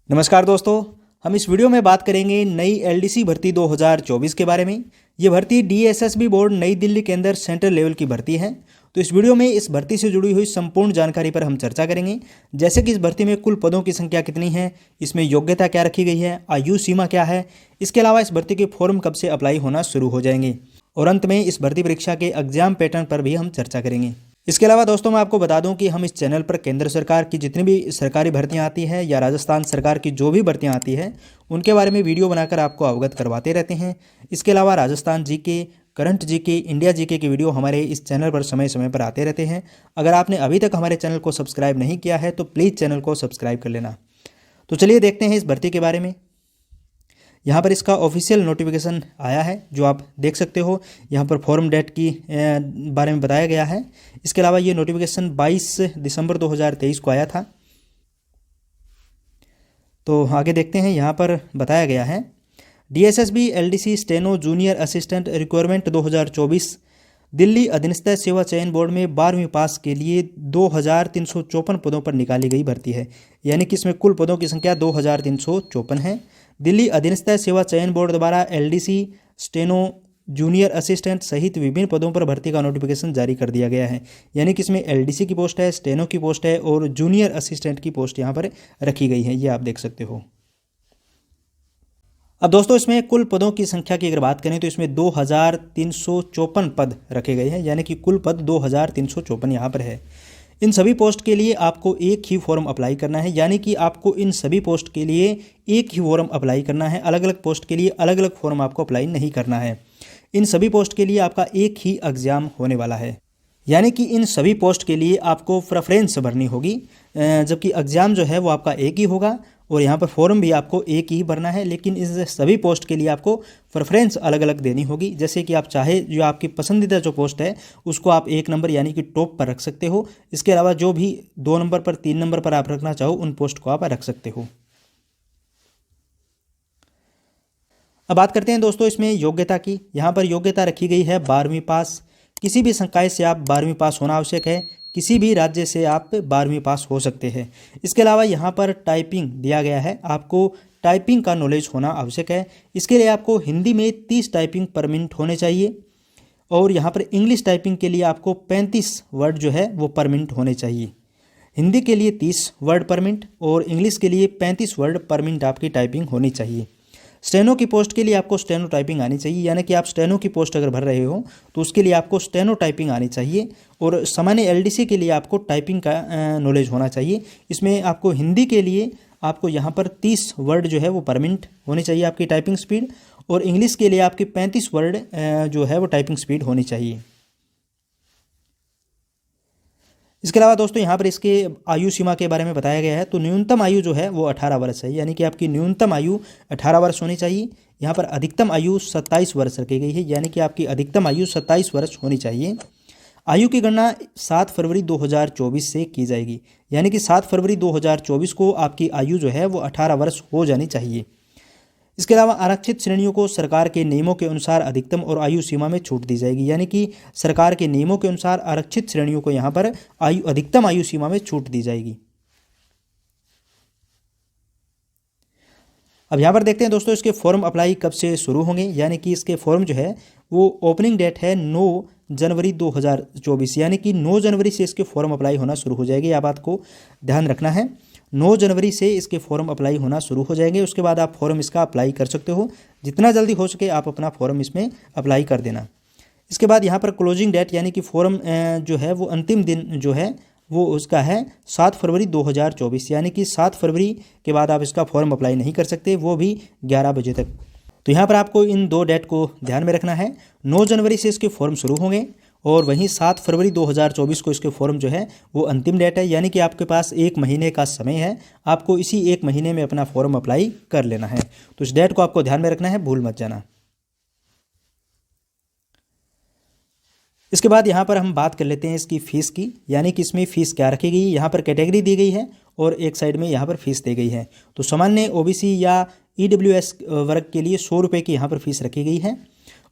नमस्कार दोस्तों, हम इस वीडियो में बात करेंगे नई एलडीसी भर्ती 2024 के बारे में। ये भर्ती डीएसएसबी बोर्ड नई दिल्ली के अंदर सेंट्रल लेवल की भर्ती है। तो इस वीडियो में इस भर्ती से जुड़ी हुई संपूर्ण जानकारी पर हम चर्चा करेंगे, जैसे कि इस भर्ती में कुल पदों की संख्या कितनी है, इसमें योग्यता क्या रखी गई है, आयु सीमा क्या है, इसके अलावा इस भर्ती के फॉर्म कब से अप्लाई होना शुरू हो जाएंगे, और अंत में इस भर्ती परीक्षा के एग्जाम पैटर्न पर भी हम चर्चा करेंगे। इसके अलावा दोस्तों मैं आपको बता दूं कि हम इस चैनल पर केंद्र सरकार की जितनी भी सरकारी भर्तियां आती हैं या राजस्थान सरकार की जो भी भर्तियां आती हैं उनके बारे में वीडियो बनाकर आपको अवगत करवाते रहते हैं। इसके अलावा Rajasthan GK, current GK, India GK के वीडियो हमारे इस चैनल पर समय समय पर आते रहते हैं। अगर आपने अभी तक हमारे चैनल को सब्सक्राइब नहीं किया है तो प्लीज़ चैनल को सब्सक्राइब कर लेना। तो चलिए देखते हैं इस भर्ती के बारे में। यहाँ पर इसका ऑफिशियल नोटिफिकेशन आया है जो आप देख सकते हो। यहाँ पर फॉर्म डेट की बारे में बताया गया है। इसके अलावा ये नोटिफिकेशन 22 दिसंबर 2023 को आया था। तो आगे देखते हैं, यहाँ पर बताया गया है DSSB LDC steno junior assistant requirement 2024 Delhi अधीनस्थ सेवा चयन बोर्ड में 12वीं पास के लिए 2354 पदों पर निकाली गई भर्ती है। यानी कि इसमें कुल पदों की संख्या 2354 है। दिल्ली अधीनस्थ सेवा चयन बोर्ड द्वारा एलडीसी स्टेनो जूनियर असिस्टेंट सहित विभिन्न पदों पर भर्ती का नोटिफिकेशन जारी कर दिया गया है। यानी कि इसमें एलडीसी की पोस्ट है, स्टेनो की पोस्ट है और जूनियर असिस्टेंट की पोस्ट यहाँ पर रखी गई है, ये आप देख सकते हो। अब दोस्तों इसमें कुल पदों की संख्या की अगर बात करें तो इसमें 2354 पद रखे गए हैं। यानी कि कुल पद 2354 यहाँ पर है। इन सभी पोस्ट के लिए आपको एक ही फॉर्म अप्लाई करना है। यानी कि आपको इन सभी पोस्ट के लिए एक ही फॉर्म अप्लाई करना है। अलग अलग पोस्ट के लिए अलग अलग फॉर्म आपको अप्लाई नहीं करना है। इन सभी पोस्ट के लिए आपका एक ही एग्जाम होने वाला है। यानी कि इन सभी पोस्ट के लिए आपको प्रेफरेंस भरनी होगी, जबकि एग्ज़ाम जो है वो आपका एक ही होगा और यहाँ पर फॉर्म भी आपको एक ही भरना है। लेकिन इस सभी पोस्ट के लिए आपको प्रेफरेंस अलग अलग देनी होगी। जैसे कि आप चाहे जो आपकी पसंदीदा जो पोस्ट है उसको आप 1 नंबर यानी कि टॉप पर रख सकते हो। इसके अलावा जो भी 2 नंबर पर, 3 नंबर पर आप रखना चाहो उन पोस्ट को आप रख सकते हो। अब बात करते हैं दोस्तों इसमें योग्यता की। यहाँ पर योग्यता रखी गई है 12वीं पास। किसी भी संकाय से आप 12वीं पास होना आवश्यक है। किसी भी राज्य से आप 12वीं पास हो सकते हैं। इसके अलावा यहाँ पर टाइपिंग दिया गया है, आपको टाइपिंग का नॉलेज होना आवश्यक है। इसके लिए आपको हिंदी में 30 टाइपिंग पर मिनट होने चाहिए और यहाँ पर इंग्लिश टाइपिंग के लिए आपको 35 वर्ड जो है वो पर मिनट होने चाहिए। हिंदी के लिए 30 वर्ड पर मिनट और इंग्लिश के लिए 35 वर्ड पर मिनट आपकी टाइपिंग होनी चाहिए। स्टेनो की पोस्ट के लिए आपको स्टेनो टाइपिंग आनी चाहिए। यानी कि आप स्टेनो की पोस्ट अगर भर रहे हो तो उसके लिए आपको स्टेनो टाइपिंग आनी चाहिए। और सामान्य एलडीसी के लिए आपको टाइपिंग का नॉलेज होना चाहिए। इसमें आपको हिंदी के लिए आपको यहाँ पर 30 वर्ड जो है वो पर मिनट होनी चाहिए आपकी टाइपिंग स्पीड, और इंग्लिश के लिए आपकी 35 वर्ड जो है वो टाइपिंग स्पीड होनी चाहिए। इसके अलावा दोस्तों यहाँ पर इसके आयु सीमा के बारे में बताया गया है। तो न्यूनतम आयु जो है वो 18 वर्ष है। यानी कि आपकी न्यूनतम आयु 18 वर्ष होनी चाहिए। यहाँ पर अधिकतम आयु 27 वर्ष रखी गई है। यानी कि आपकी अधिकतम आयु 27 वर्ष होनी चाहिए। आयु की गणना 7 फरवरी 2024 से की जाएगी। यानी कि 7 फरवरी 2024 को आपकी आयु जो है वो 18 वर्ष हो जानी चाहिए। इसके अलावा आरक्षित श्रेणियों को सरकार के नियमों के अनुसार अधिकतम और आयु सीमा में छूट दी जाएगी। यानी कि सरकार के नियमों के अनुसार आरक्षित श्रेणियों को यहाँ पर अधिकतम आयु सीमा में छूट दी जाएगी। अब यहाँ पर देखते हैं दोस्तों इसके फॉर्म अप्लाई कब से शुरू होंगे। यानी कि इसके फॉर्म जो है वो ओपनिंग डेट है 9 जनवरी 2024। यानी कि 9 जनवरी से इसके फॉर्म अप्लाई होना शुरू हो जाएगी। यह बात को ध्यान रखना है। 9 जनवरी से इसके फॉर्म अप्लाई होना शुरू हो जाएंगे। उसके बाद आप फॉर्म इसका अप्लाई कर सकते हो। जितना जल्दी हो सके आप अपना फॉर्म इसमें अप्लाई कर देना। इसके बाद यहाँ पर क्लोजिंग डेट यानी कि फॉर्म जो है वो अंतिम दिन जो है वो उसका है 7 फरवरी 2024। यानी कि 7 फरवरी के बाद आप इसका फॉर्म अप्लाई नहीं कर सकते, वो भी 11 बजे तक। तो यहाँ पर आपको इन 2 डेट को ध्यान में रखना है। 9 जनवरी से इसके फॉर्म शुरू होंगे और वहीं 7 फरवरी 2024 को इसके फॉर्म जो है वो अंतिम डेट है। यानी कि आपके पास 1 महीने का समय है। आपको इसी 1 महीने में अपना फॉर्म अप्लाई कर लेना है। तो इस डेट को आपको ध्यान में रखना है, भूल मत जाना। इसके बाद यहाँ पर हम बात कर लेते हैं इसकी फ़ीस की। यानी कि इसमें फ़ीस क्या रखी गई है। यहाँ पर कैटेगरी दी गई है और एक साइड में यहाँ पर फीस दी गई है। तो सामान्य ओबीसी या ईडब्ल्यूएस वर्ग के लिए 100 रुपये की यहाँ पर फीस रखी गई है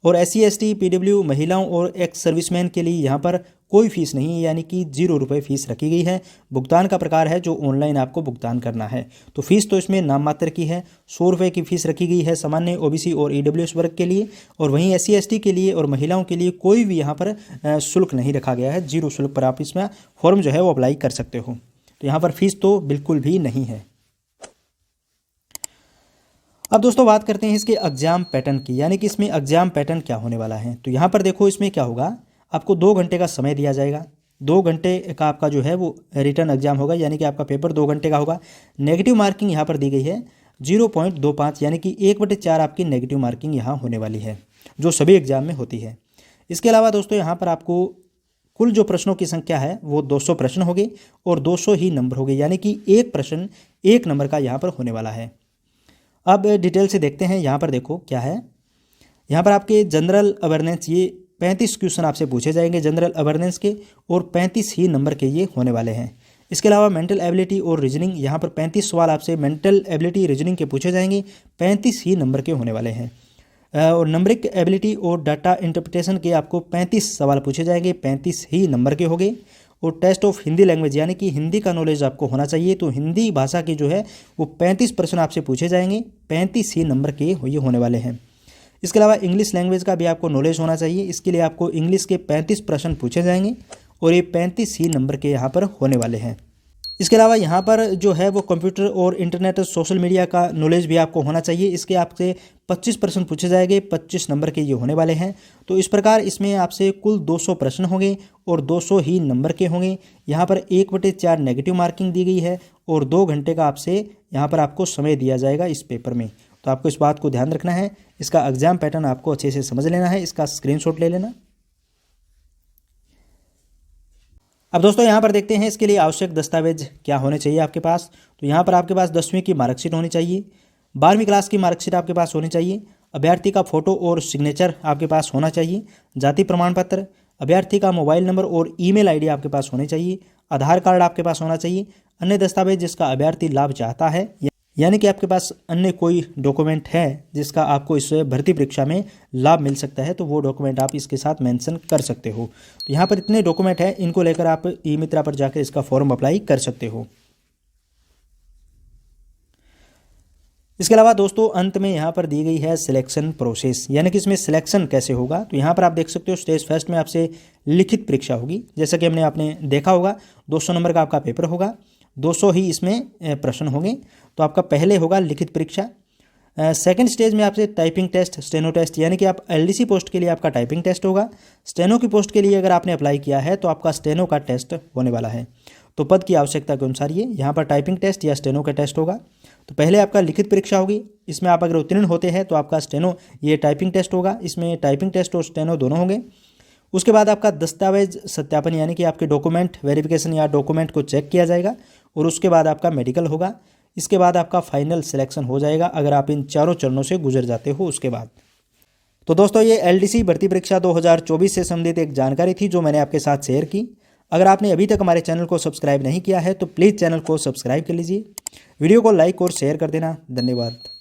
और SC ST PW महिलाओं और एक्स सर्विसमैन के लिए यहाँ पर कोई फीस नहीं है, यानी कि 0 रुपये फीस रखी गई है। भुगतान का प्रकार है जो ऑनलाइन आपको भुगतान करना है। तो फीस तो इसमें नाम मात्र की है। 100 रुपये की फीस रखी गई है सामान्य ओबीसी और ईडब्ल्यूएस वर्ग के लिए, और वहीं एससी एसटी के लिए और महिलाओं के लिए कोई भी यहाँ पर शुल्क नहीं रखा गया है। 0 शुल्क पर आप इसमें फॉर्म जो है वो अप्लाई कर सकते हो। तो यहाँ पर फीस तो बिल्कुल भी नहीं है। अब दोस्तों बात करते हैं इसके एग्जाम पैटर्न की, यानी कि इसमें एग्जाम पैटर्न क्या होने वाला है। तो यहाँ पर देखो इसमें क्या होगा, आपको 2 घंटे का समय दिया जाएगा। 2 घंटे का आपका जो है वो रिटर्न एग्जाम होगा, यानी कि आपका पेपर 2 घंटे का होगा। नेगेटिव मार्किंग यहाँ पर दी गई है 0.25, यानी कि 1/4 आपकी नेगेटिव मार्किंग यहाँ होने वाली है, जो सभी एग्जाम में होती है। इसके अलावा दोस्तों यहाँ पर आपको कुल जो प्रश्नों की संख्या है वो 200 प्रश्न होंगे और 200 ही नंबर होंगे, यानी कि एक प्रश्न 1 नंबर का यहाँ पर होने वाला है। अब डिटेल से देखते हैं। यहाँ पर देखो क्या है, यहाँ पर आपके जनरल अवेयरनेस ये 35 क्वेश्चन आपसे पूछे जाएंगे जनरल अवेयरनेस के, और 35 ही नंबर के ये होने वाले हैं। इसके अलावा मेंटल एबिलिटी और रीजनिंग, यहाँ पर 35 सवाल आपसे मेंटल एबिलिटी रीजनिंग के पूछे जाएंगे, 35 ही नंबर के होने वाले हैं। और नंबरिक एबिलिटी और डाटा इंटरप्रिटेशन के आपको 35 सवाल पूछे जाएंगे, 35 ही नंबर के होंगे। और टेस्ट ऑफ हिंदी लैंग्वेज, यानी कि हिंदी का नॉलेज आपको होना चाहिए, तो हिंदी भाषा की जो है वो 35 प्रश्न आपसे पूछे जाएंगे, 35 ही नंबर के ये होने वाले हैं। इसके अलावा इंग्लिश लैंग्वेज का भी आपको नॉलेज होना चाहिए, इसके लिए आपको इंग्लिश के 35 प्रश्न पूछे जाएंगे और ये 35 ही नंबर के यहाँ पर होने वाले हैं। इसके अलावा यहाँ पर जो है वो कंप्यूटर और इंटरनेट और सोशल मीडिया का नॉलेज भी आपको होना चाहिए, इसके आपसे 25 प्रश्न पूछे जाएंगे, 25 नंबर के ये होने वाले हैं। तो इस प्रकार इसमें आपसे कुल 200 प्रश्न होंगे और 200 ही नंबर के होंगे। यहाँ पर 1/4 नेगेटिव मार्किंग दी गई है और 2 घंटे का आपसे यहाँ पर आपको समय दिया जाएगा इस पेपर में। तो आपको इस बात को ध्यान रखना है। इसका एग्जाम पैटर्न आपको अच्छे से समझ लेना है, इसका स्क्रीनशॉट ले लेना। अब दोस्तों यहाँ पर देखते हैं इसके लिए आवश्यक दस्तावेज क्या होने चाहिए आपके पास। तो यहाँ पर आपके पास 10वीं की मार्कशीट होनी चाहिए, 12वीं क्लास की मार्कशीट आपके पास होनी चाहिए, अभ्यर्थी का फोटो और सिग्नेचर आपके पास होना चाहिए, जाति प्रमाण पत्र, अभ्यर्थी का मोबाइल नंबर और ईमेल आईडी आपके पास होनी चाहिए, आधार कार्ड आपके पास होना चाहिए, अन्य दस्तावेज जिसका अभ्यर्थी लाभ चाहता है, यानी कि आपके पास अन्य कोई डॉक्यूमेंट है जिसका आपको इस भर्ती परीक्षा में लाभ मिल सकता है, तो वो डॉक्यूमेंट आप इसके साथ मेंशन कर सकते हो। तो यहाँ पर इतने डॉक्यूमेंट हैं, इनको लेकर आप ई मित्रा पर जाकर इसका फॉर्म अप्लाई कर सकते हो। इसके अलावा दोस्तों अंत में यहाँ पर दी गई है सिलेक्शन प्रोसेस, यानी कि इसमें सिलेक्शन कैसे होगा। तो यहाँ पर आप देख सकते हो स्टेज फर्स्ट में आपसे लिखित परीक्षा होगी, जैसा कि आपने देखा होगा 200 नंबर का आपका पेपर होगा, 200 ही इसमें प्रश्न होंगे। तो आपका पहले होगा लिखित परीक्षा। सेकंड स्टेज में आपसे टाइपिंग टेस्ट, स्टेनो टेस्ट, यानी कि आप एलडीसी पोस्ट के लिए आपका टाइपिंग टेस्ट होगा। स्टेनो की पोस्ट के लिए अगर आपने अप्लाई किया है तो आपका स्टेनो का टेस्ट होने वाला है। तो पद की आवश्यकता के अनुसार ये यहाँ पर टाइपिंग टेस्ट या स्टेनो का टेस्ट होगा। तो पहले आपका लिखित परीक्षा होगी, इसमें आप अगर उत्तीर्ण होते हैं तो आपका स्टेनो ये टाइपिंग टेस्ट होगा, इसमें टाइपिंग टेस्ट और स्टेनो दोनों होंगे। उसके बाद आपका दस्तावेज सत्यापन, यानी कि आपके डॉक्यूमेंट वेरिफिकेशन या डॉक्यूमेंट को चेक किया जाएगा, और उसके बाद आपका मेडिकल होगा। इसके बाद आपका फाइनल सिलेक्शन हो जाएगा अगर आप इन चारों चरणों से गुजर जाते हो उसके बाद। तो दोस्तों ये एलडीसी भर्ती परीक्षा 2024 से संबंधित एक जानकारी थी जो मैंने आपके साथ शेयर की। अगर आपने अभी तक हमारे चैनल को सब्सक्राइब नहीं किया है तो प्लीज़ चैनल को सब्सक्राइब कर लीजिए, वीडियो को लाइक और शेयर कर देना। धन्यवाद।